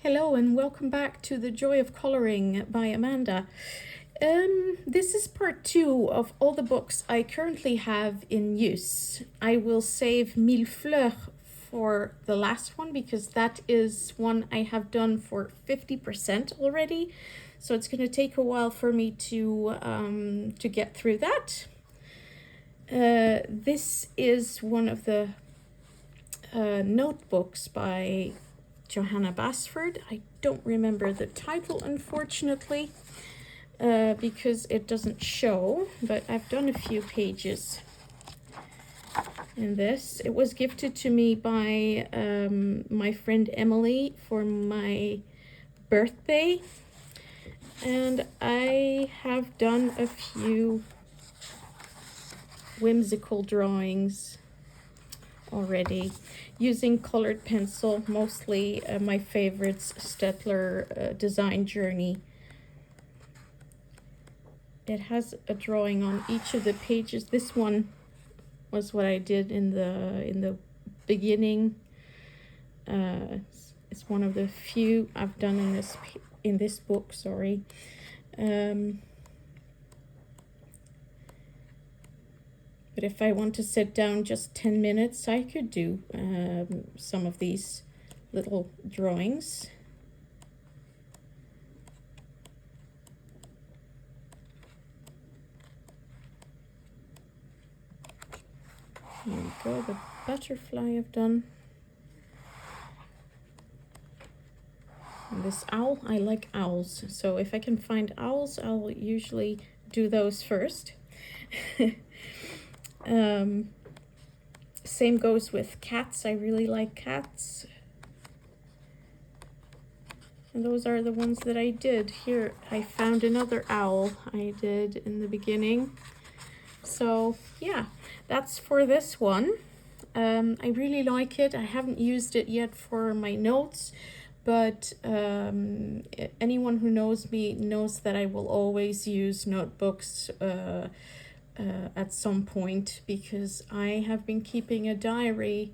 Hello and welcome back to The Joy of Coloring by Amanda. This is part 2 of all the books I currently have in use. I will save Mille Fleurs for the last one because that is one I have done for 50% already. So it's going to take a while for me to get through that. This is one of the notebooks by Johanna Basford. I don't remember the title, unfortunately, because it doesn't show, but I've done a few pages in this. It was gifted to me by my friend Emily for my birthday, and I have done a few whimsical drawings already using colored pencil, mostly my favorites, Stettler Design Journey. It has a drawing on each of the pages. This one was what I did in the beginning. It's one of the few I've done in this book. Sorry. But if I want to sit down just 10 minutes, I could do some of these little drawings. Here we go, the butterfly I've done. And this owl, I like owls. So if I can find owls, I'll usually do those first. Same goes with cats. I really like cats. And those are the ones that I did. Here, I found another owl I did in the beginning. So yeah, that's for this one. I really like it. I haven't used it yet for my notes, but anyone who knows me knows that I will always use notebooks at some point, because I have been keeping a diary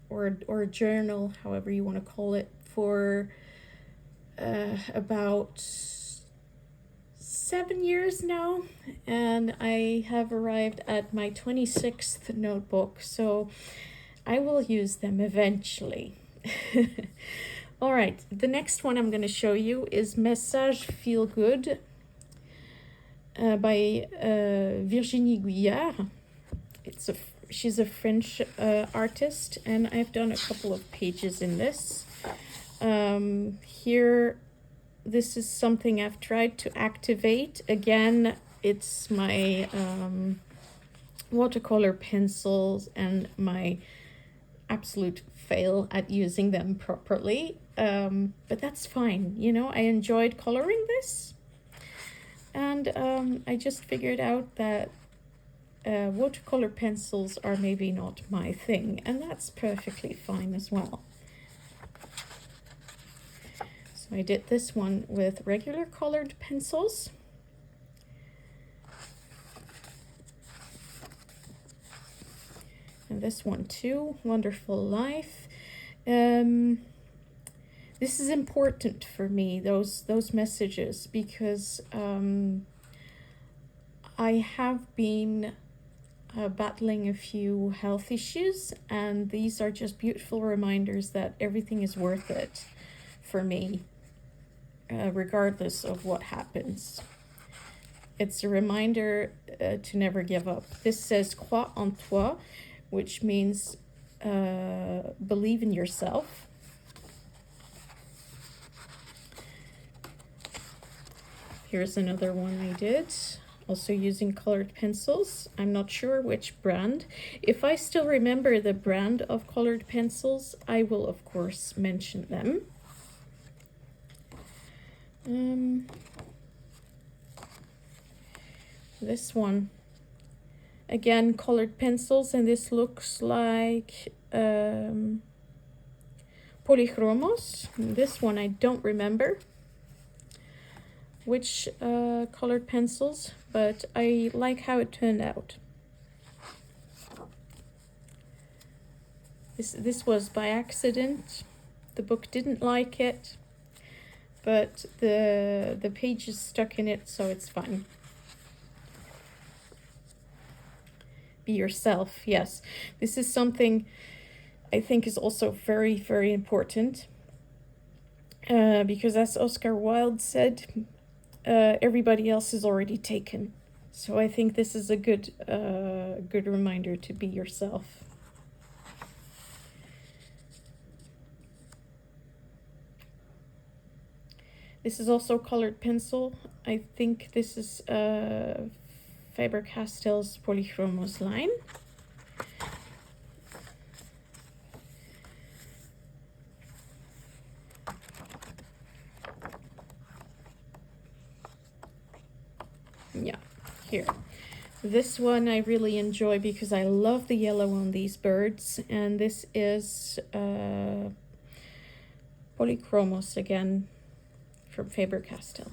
or a journal, however you want to call it, for about 7 years now, and I have arrived at my 26th notebook, so I will use them eventually. All right, the next one I'm going to show you is Message Feel Good by Virginie Guyard. She's a French artist, and I've done a couple of pages in this. Here, this is something I've tried to activate. Again, it's my watercolor pencils and my absolute fail at using them properly. But that's fine. You know, I enjoyed coloring this. And I just figured out that watercolor pencils are maybe not my thing, and that's perfectly fine as well. So I did this one with regular colored pencils. And this one too, Wonderful Life. This is important for me, those messages, because I have been battling a few health issues, and these are just beautiful reminders that everything is worth it for me, regardless of what happens. It's a reminder to never give up. This says Crois en toi, which means believe in yourself. Here's another one I did, also using colored pencils. I'm not sure which brand. If I still remember the brand of colored pencils, I will of course mention them. This one, again, colored pencils, and this looks like Polychromos. This one I don't remember which colored pencils, but I like how it turned out. This was by accident. The book didn't like it, but the page is stuck in it, so it's fine. Be yourself, yes. This is something I think is also very, very important. Because as Oscar Wilde said, everybody else is already taken. So I think this is a good reminder to be yourself. This is also colored pencil. I think this is Faber-Castell's Polychromos line. Yeah, here. This one I really enjoy because I love the yellow on these birds, and this is Polychromos again from Faber-Castell.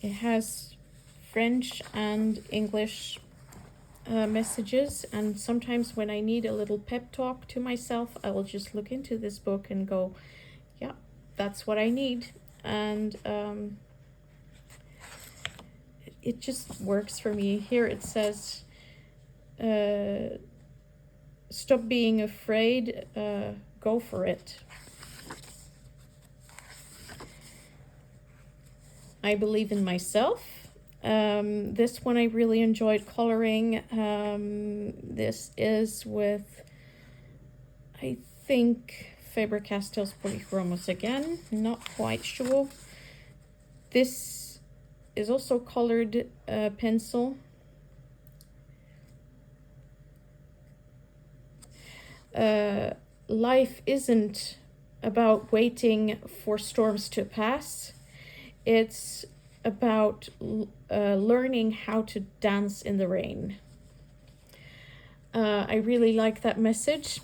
It has French and English messages, and sometimes when I need a little pep talk to myself, I will just look into this book and go, yeah, that's what I need. And it just works for me. Here it says, stop being afraid, go for it. I believe in myself. This one I really enjoyed coloring. This is with, I think, Faber-Castell's Polychromos again, not quite sure. This is also colored pencil. Life isn't about waiting for storms to pass. It's about learning how to dance in the rain. I really like that message.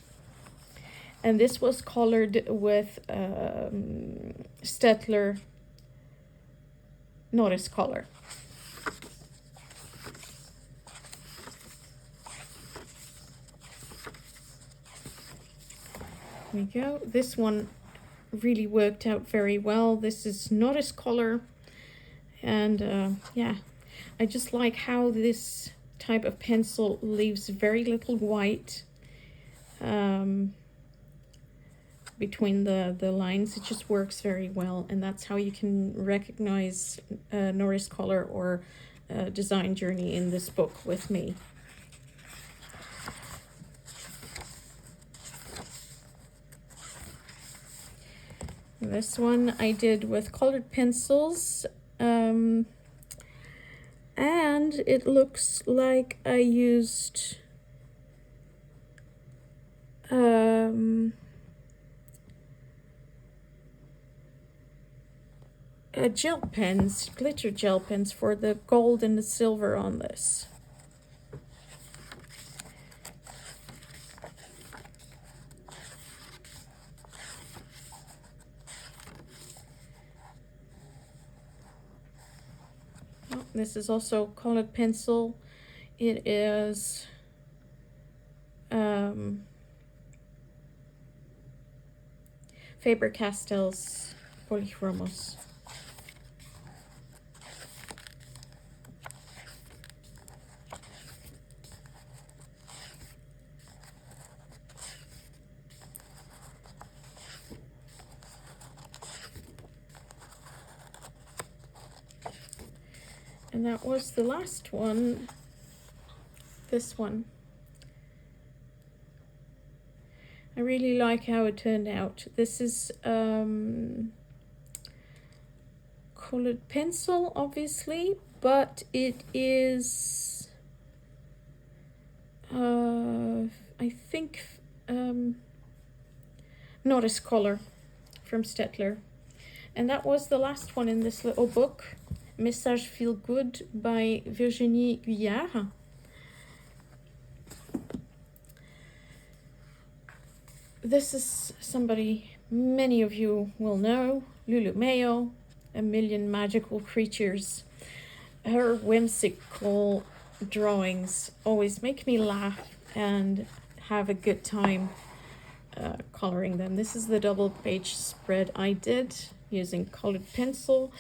And this was colored with Staedtler Norris color. Here we go. This one really worked out very well. This is Norris color. And yeah, I just like how this type of pencil leaves very little white between the lines. It just works very well, and that's how you can recognize Norris color or Design Journey in this book with me. This one I did with colored pencils. And it looks like I used gel pens, glitter gel pens for the gold and the silver on this. This is also colored pencil. It is Faber-Castell's Polychromos. And that was the last one, this one. I really like how it turned out. This is colored pencil, obviously, but it is, I think, Norris color from Staedtler. And that was the last one in this little book. Message Feel Good by Virginie Guyard. This is somebody many of you will know, Lulu Mayo, A Million Magical Creatures. her whimsical drawings always make me laugh and have a good time coloring them. This is the double page spread I did using colored pencil.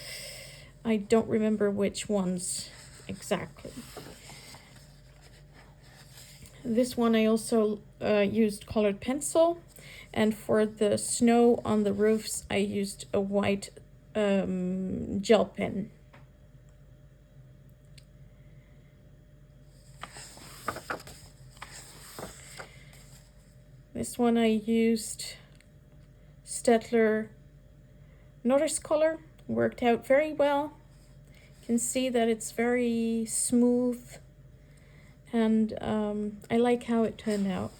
I don't remember which ones exactly. This one I also used colored pencil, and for the snow on the roofs I used a white gel pen. This one I used Staedtler Norris color, worked out very well. You can see that it's very smooth, and I like how it turned out.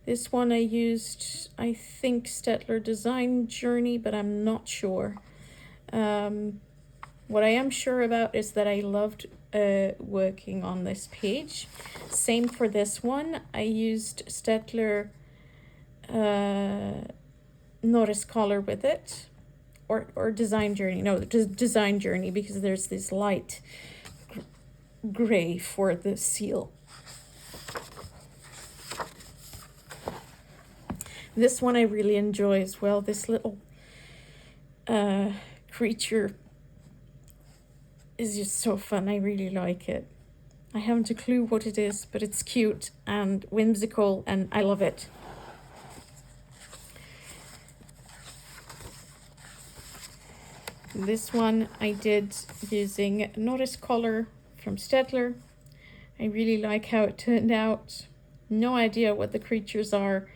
This one I used, I think, Staedtler Design Journey, but I'm not sure. What I am sure about is that I loved working on this page. Same for this one. I used Staedtler Norris color with it, or Design Journey. No, Design Journey, because there's this light gray for the seal. This one I really enjoy as well. This little creature is just so fun. I really like it. I haven't a clue what it is, but it's cute and whimsical, and I love it. This one I did using Norris color from Staedtler. I really like how it turned out. No idea what the creatures are,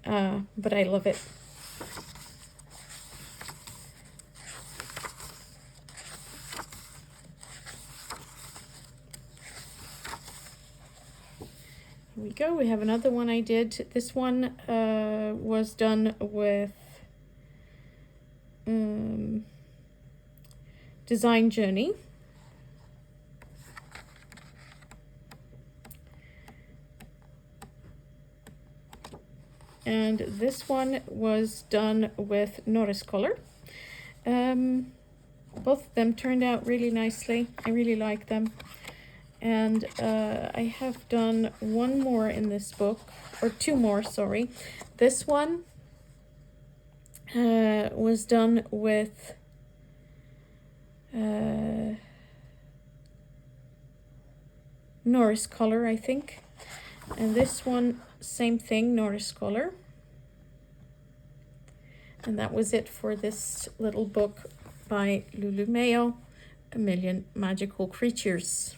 but I love it. Here we go. We have another one I did. This one was done with Design Journey. And this one was done with Norris color. Both of them turned out really nicely. I really like them. And I have done one more in this book, or two more, sorry. This one was done with Norris color, I think. And this one, same thing, Norris color. And that was it for this little book by Lulu Mayo, A Million Magical Creatures.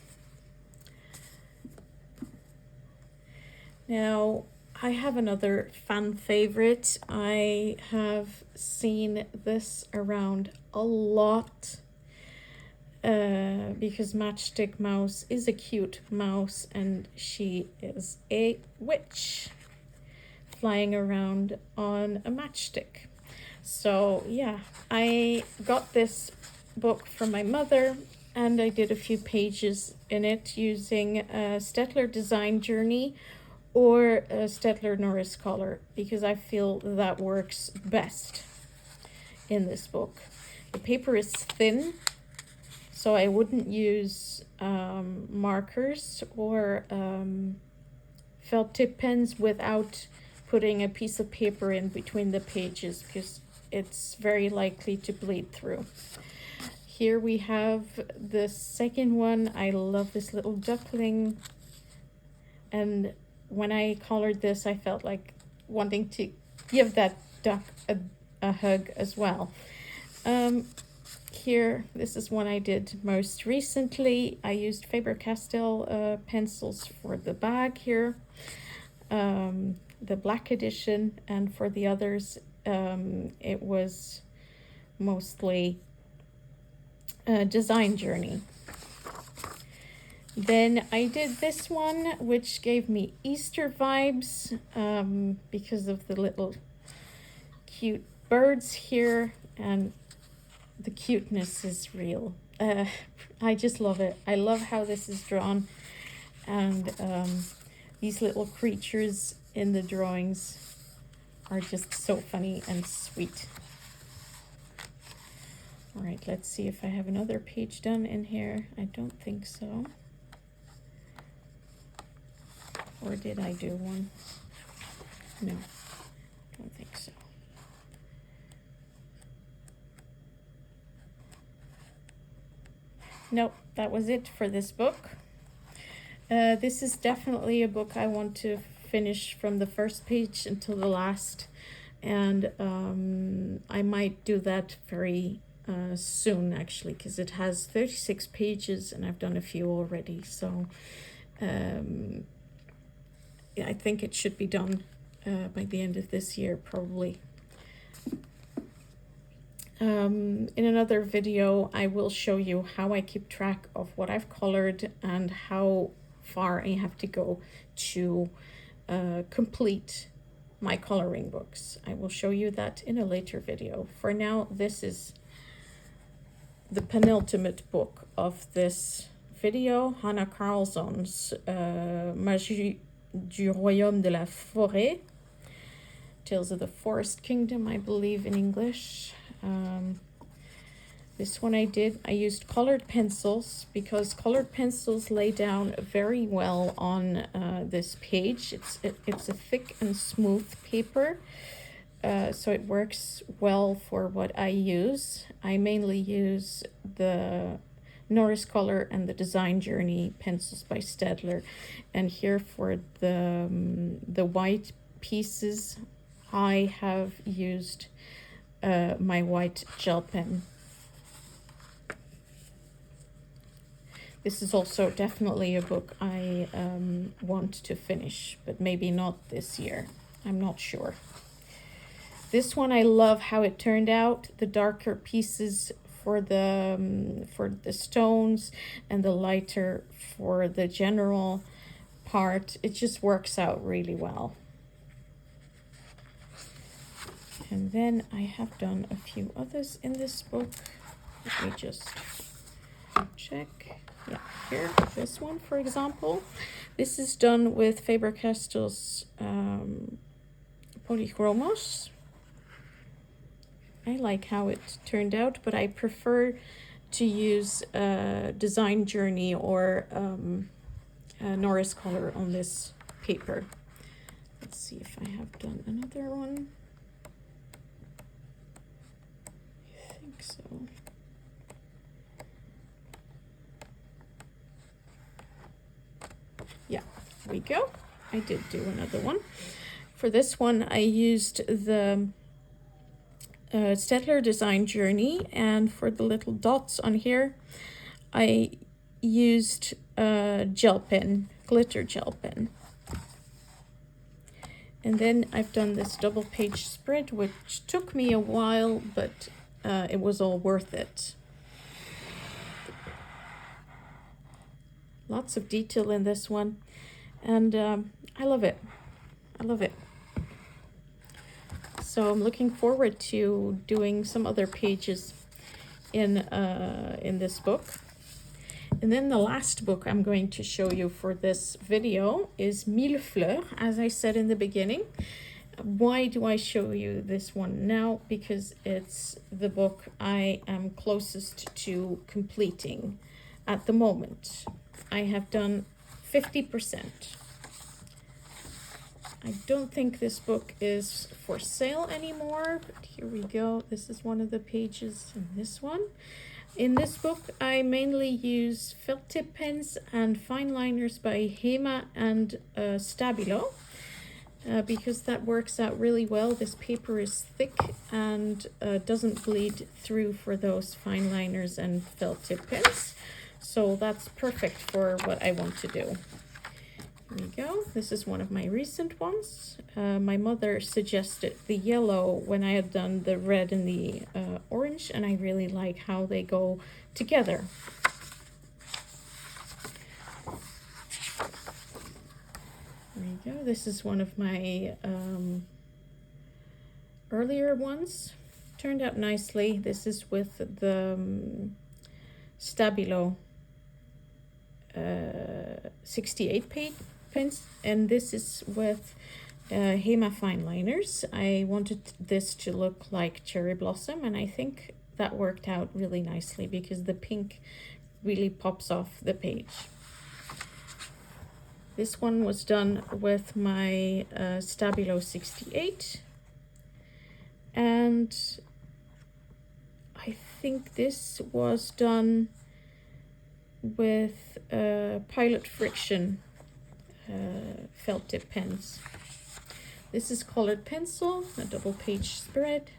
Now, I have another fan favorite. I have seen this around a lot because Matchstick Mouse is a cute mouse, and she is a witch flying around on a matchstick. So yeah, I got this book from my mother, and I did a few pages in it using Staedtler Design Journey or Staedtler Norris color, because I feel that works best in this book. The paper is thin, so I wouldn't use markers or felt tip pens without putting a piece of paper in between the pages, because it's very likely to bleed through. Here we have the second one. I love this little duckling, and when I colored this, I felt like wanting to give that duck a hug as well. Here, this is one I did most recently. I used Faber-Castell pencils for the bag here, the black edition, and for the others, it was mostly Design Journey. Then I did this one, which gave me Easter vibes because of the little cute birds here, and the cuteness is real. I just love it. I love how this is drawn, and these little creatures in the drawings are just so funny and sweet. All right, let's see if I have another page done in here. I don't think so. Or did I do one? No, don't think so. Nope, that was it for this book. This is definitely a book I want to finish from the first page until the last. And I might do that very soon, actually, because it has 36 pages and I've done a few already. So I think it should be done by the end of this year, probably. In another video, I will show you how I keep track of what I've colored and how far I have to go to complete my coloring books. I will show you that in a later video. For now, this is the penultimate book of this video, Hanna Karlsson's Magie du Royaume de la Forêt, Tales of the Forest Kingdom, I believe in English. This one I used colored pencils because colored pencils lay down very well on this page. It's a thick and smooth paper, so it works well for what I use. I mainly use the Norris Color and the Design Journey pencils by Staedtler, and here for the white pieces I have used my white gel pen. This is also definitely a book I want to finish, but maybe not this year. I'm not sure. This one I love how it turned out. The darker pieces for the stones and the lighter for the general part. It just works out really well. And then I have done a few others in this book. Let me just check. Yeah, here, this one, for example. This is done with Faber-Castell's Polychromos. I like how it turned out, but I prefer to use Design Journey or Norris Color on this paper. Let's see if I have done another one. I think so. Yeah, there we go. I did do another one. For this one, I used the Staedtler Design Journey, and for the little dots on here, I used gel pen, glitter gel pen. And then I've done this double page spread, which took me a while, but it was all worth it. Lots of detail in this one, and I love it. I love it. So I'm looking forward to doing some other pages in this book. And then the last book I'm going to show you for this video is Millefleurs, as I said in the beginning. Why do I show you this one now? Because it's the book I am closest to completing at the moment. I have done 50%. I don't think this book is for sale anymore, but here we go. This is one of the pages in this one. In this book, I mainly use felt tip pens and fine liners by Hema and Stabilo, because that works out really well. This paper is thick and doesn't bleed through for those fine liners and felt tip pens. So that's perfect for what I want to do. There we go. This is one of my recent ones. My mother suggested the yellow when I had done the red and the orange, and I really like how they go together. There you go. This is one of my earlier ones. Turned out nicely. This is with the Stabilo 68 pens, and this is with Hema fine liners. I wanted this to look like cherry blossom, and I think that worked out really nicely because the pink really pops off the page. This one was done with my Stabilo 68, and I think this was done with Pilot Friction felt tip pens. This is colored pencil, a double page spread.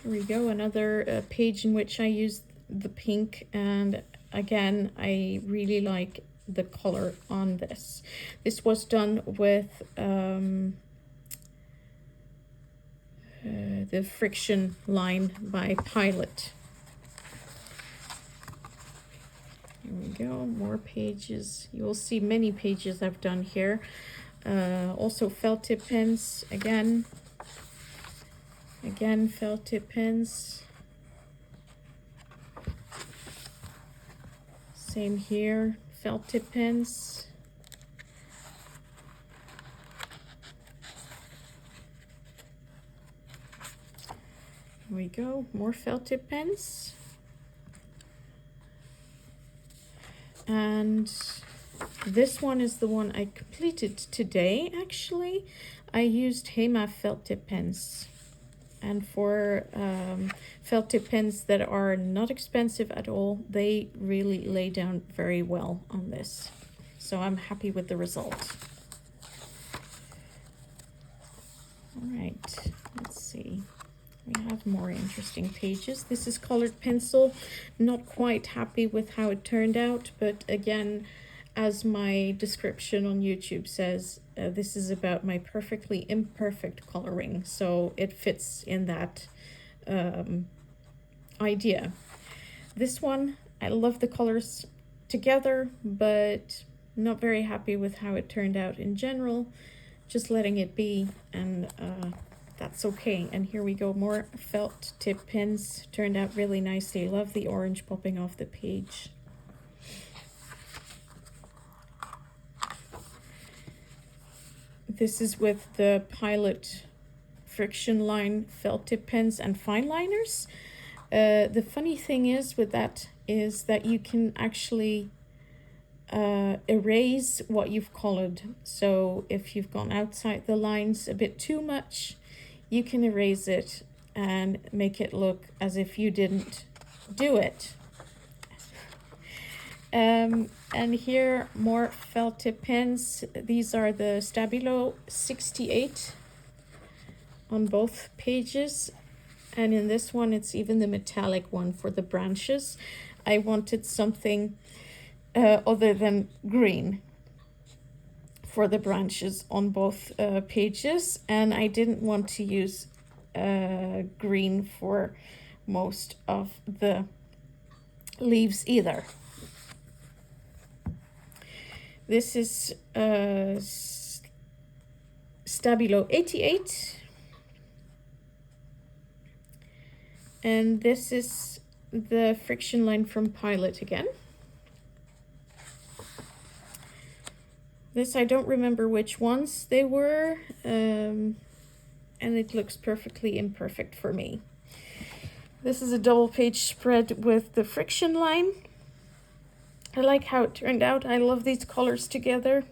Here we go, another page in which I used the pink, and again, I really like the color on this. This was done with the Friction line by Pilot. Here we go, more pages. You will see many pages I've done here. Also felt tip pens, again felt tip pens. Same here, felt tip pens. Here we go, more felt tip pens. And this one is the one I completed today, actually. I used Hema felt tip pens. And for felt tip pens that are not expensive at all, they really lay down very well on this. So I'm happy with the result. All right, let's see. We have more interesting pages. This is colored pencil. Not quite happy with how it turned out, but again, as my description on YouTube says, this is about my perfectly imperfect coloring, so it fits in that idea. This one, I love the colors together, but not very happy with how it turned out in general. Just letting it be, and that's okay. And here we go, more felt tip pens. Turned out really nicely. Love the orange popping off the page. This is with the Pilot Friction line felt tip pens and fine liners. The funny thing is with that is that you can actually erase what you've colored. So if you've gone outside the lines a bit too much, you can erase it and make it look as if you didn't do it. And here, more felt tip pens. These are the Stabilo 68 on both pages. And in this one, it's even the metallic one for the branches. I wanted something other than green for the branches on both pages, and I didn't want to use green for most of the leaves either. This is Stabilo 88, and this is the Friction line from Pilot again. This, I don't remember which ones they were, and it looks perfectly imperfect for me. This is a double page spread with the Friction line. I like how it turned out. I love these colors together.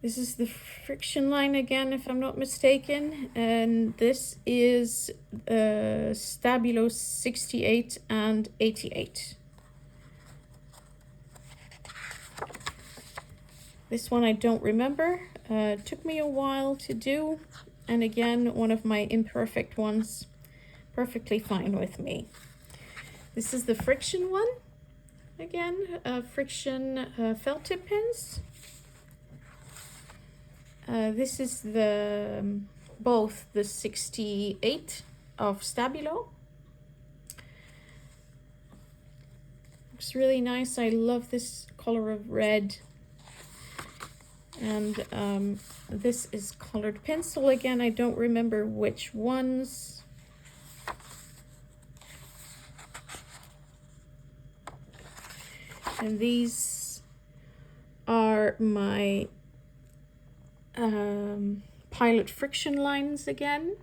This is the Friction line again, if I'm not mistaken, and this is Stabilo 68 and 88. This one I don't remember. It took me a while to do, and again, one of my imperfect ones. Perfectly fine with me. This is the Friction one. Again, Friction felt tip pens. This is the both the 68 of Stabilo. Looks really nice. I love this color of red. And this is colored pencil again. I don't remember which ones. And these are are my Pilot friction lines again.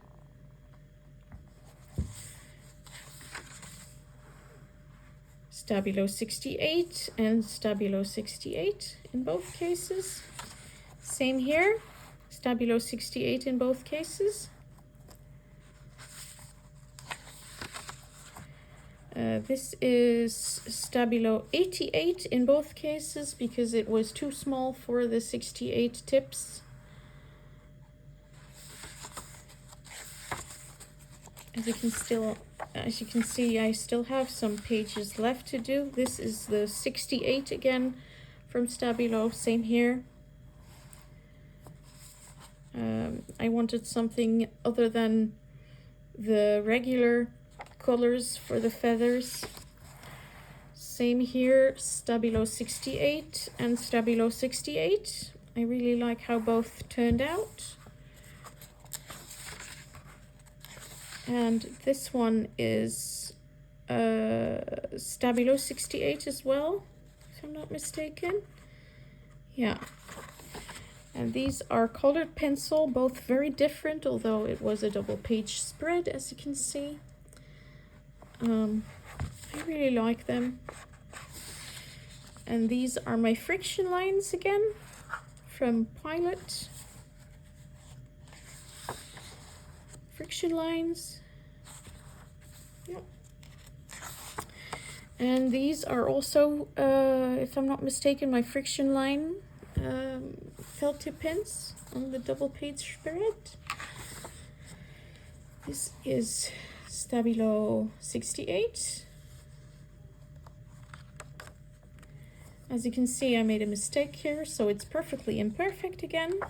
Stabilo 68 and Stabilo 68 in both cases. Same here, Stabilo 68 in both cases. This is Stabilo 88 in both cases because it was too small for the 68 tips. As you can see, I still have some pages left to do. This is the 68 again from Stabilo, same here. I wanted something other than the regular colors for the feathers. Same here, Stabilo 68 and Stabilo 68. I really like how both turned out. And this one is Stabilo 68 as well, if I'm not mistaken. Yeah. And these are colored pencil, both very different, although it was a double page spread, as you can see. I really like them. And these are my friction lines again from Pilot. Friction lines. Yep. And these are also, if I'm not mistaken, my friction line felt tip pens on the double page spread. This is Stabilo 68. As you can see, I made a mistake here, so it's perfectly imperfect again.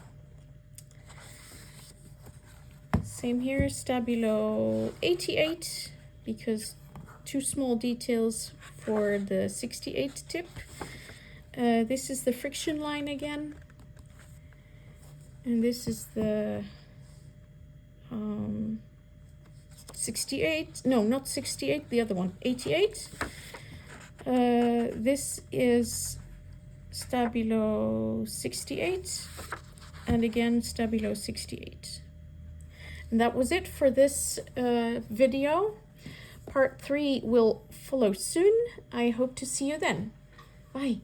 Same here, Stabilo 88, because too small details for the 68 tip. This is the friction line again. And this is the 68, no, not 68, the other one, 88. This is Stabilo 68, and again Stabilo 68. And that was it for this video. Part 3 will follow soon. I hope to see you then. Bye.